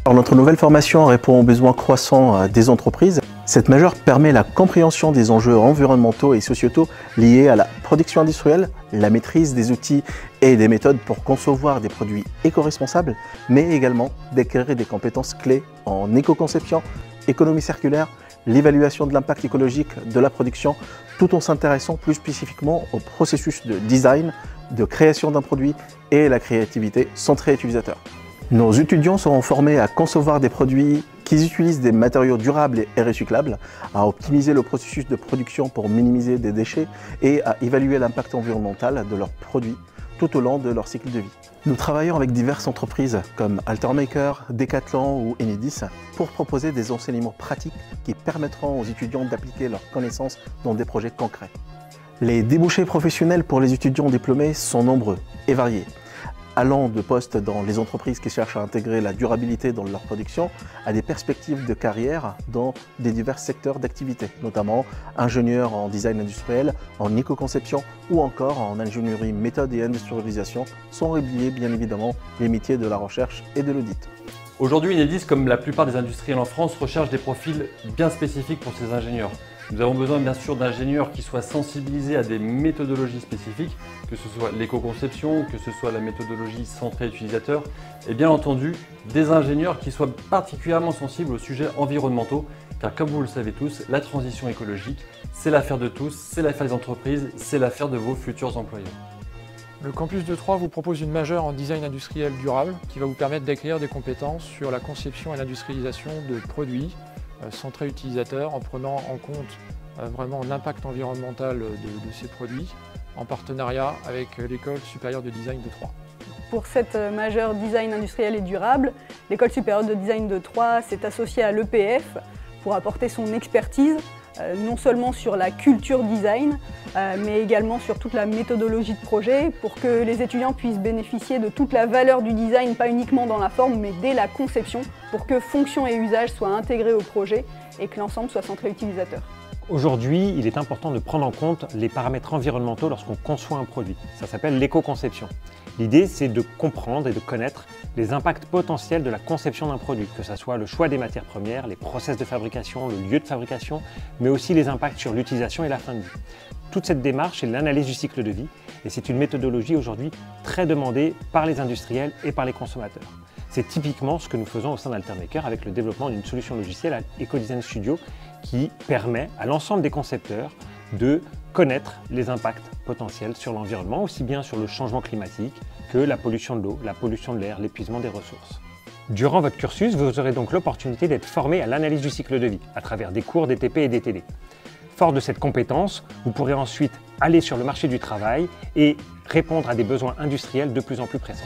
Alors, notre nouvelle formation répond aux besoins croissants des entreprises. Cette majeure permet la compréhension des enjeux environnementaux et sociétaux liés à la production industrielle, la maîtrise des outils et des méthodes pour concevoir des produits éco-responsables, mais également d'acquérir des compétences clés en éco-conception, économie circulaire, l'évaluation de l'impact écologique de la production, tout en s'intéressant plus spécifiquement au processus de design, de création d'un produit et la créativité centrée utilisateur. Nos étudiants seront formés à concevoir des produits qui utilisent des matériaux durables et recyclables, à optimiser le processus de production pour minimiser des déchets et à évaluer l'impact environnemental de leurs produits tout au long de leur cycle de vie. Nous travaillons avec diverses entreprises comme Altermaker, Decathlon ou Enedis pour proposer des enseignements pratiques qui permettront aux étudiants d'appliquer leurs connaissances dans des projets concrets. Les débouchés professionnels pour les étudiants diplômés sont nombreux et variés, allant de postes dans les entreprises qui cherchent à intégrer la durabilité dans leur production à des perspectives de carrière dans des divers secteurs d'activité, notamment ingénieurs en design industriel, en éco-conception ou encore en ingénierie méthode et industrialisation, sans oublier bien évidemment les métiers de la recherche et de l'audit. Aujourd'hui, Enedis, comme la plupart des industriels en France, recherche des profils bien spécifiques pour ces ingénieurs. Nous avons besoin bien sûr d'ingénieurs qui soient sensibilisés à des méthodologies spécifiques, que ce soit l'éco-conception, que ce soit la méthodologie centrée utilisateur, et bien entendu des ingénieurs qui soient particulièrement sensibles aux sujets environnementaux, car comme vous le savez tous, la transition écologique, c'est l'affaire de tous, c'est l'affaire des entreprises, c'est l'affaire de vos futurs employeurs. Le campus de Troyes vous propose une majeure en design industriel durable qui va vous permettre d'acquérir des compétences sur la conception et l'industrialisation de produits centrés utilisateurs en prenant en compte vraiment l'impact environnemental de ces produits en partenariat avec l'École supérieure de design de Troyes. Pour cette majeure design industriel et durable, l'École supérieure de design de Troyes s'est associée à l'EPF pour apporter son expertise non seulement sur la culture design, mais également sur toute la méthodologie de projet pour que les étudiants puissent bénéficier de toute la valeur du design, pas uniquement dans la forme, mais dès la conception, pour que fonction et usage soient intégrés au projet et que l'ensemble soit centré utilisateur. Aujourd'hui, il est important de prendre en compte les paramètres environnementaux lorsqu'on conçoit un produit. Ça s'appelle l'éco-conception. L'idée, c'est de comprendre et de connaître les impacts potentiels de la conception d'un produit, que ce soit le choix des matières premières, les process de fabrication, le lieu de fabrication, mais aussi les impacts sur l'utilisation et la fin de vie. Toute cette démarche est l'analyse du cycle de vie et c'est une méthodologie aujourd'hui très demandée par les industriels et par les consommateurs. C'est typiquement ce que nous faisons au sein d'Altermaker avec le développement d'une solution logicielle à EcoDesign Studio qui permet à l'ensemble des concepteurs de connaître les impacts potentiels sur l'environnement, aussi bien sur le changement climatique que la pollution de l'eau, la pollution de l'air, l'épuisement des ressources. Durant votre cursus, vous aurez donc l'opportunité d'être formé à l'analyse du cycle de vie à travers des cours, des TP et des TD. Fort de cette compétence, vous pourrez ensuite aller sur le marché du travail et répondre à des besoins industriels de plus en plus pressants.